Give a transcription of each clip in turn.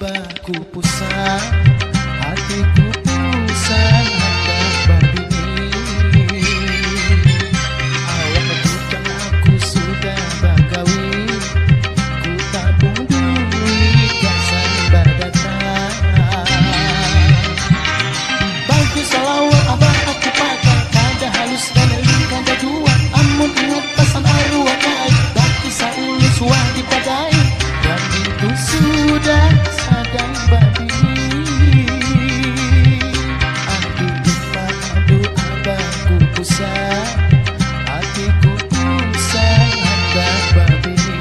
abaku pusat, hatiku pusat hendak babini. Awak bujang aku sudah bagawi, ku tabung duit gasan badatan. Bangku salawat abah aku pakai, kada halus dan kada dua. Amun ingat pesan arwah kai, baki saulus wadi padai. Dan itu sudah sadang babini. Aduh lupa, aduh abahku pusat, hatiku pusat hendak babini.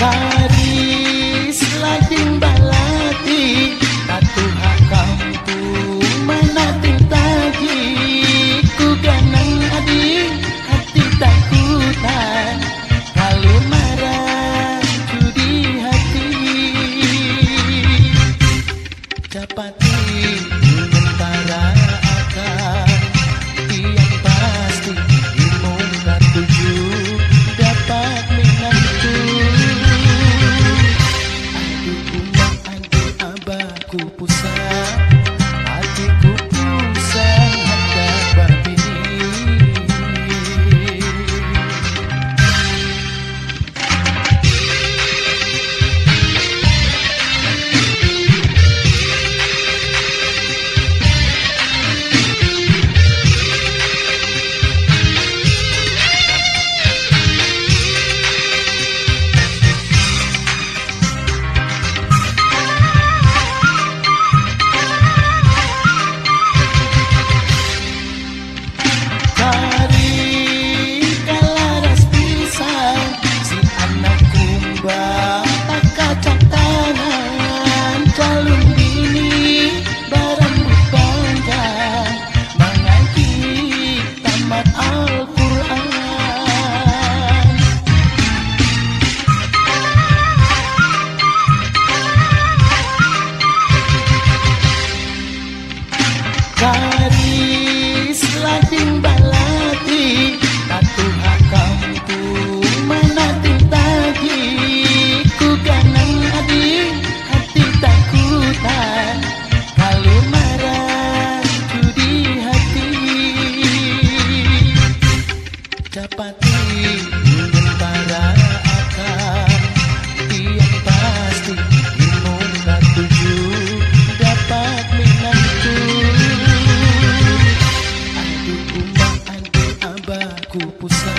Karis lading balati, tatu hakam tu menating tagi. Ku ganang adi, hati takutan, kalau marah judi hati. Dapati sementara akan yang pasti imung katuju dapat menantu. Ku pusat, hatiku pusat hendak babini. Karis lading balati, tatu hakam tu menating tagi. Ku ganang adi, hati takutan, kalau marah judi hati. Dapati sementara akan yang pasti imung katuju dapat menantu. Ku pusat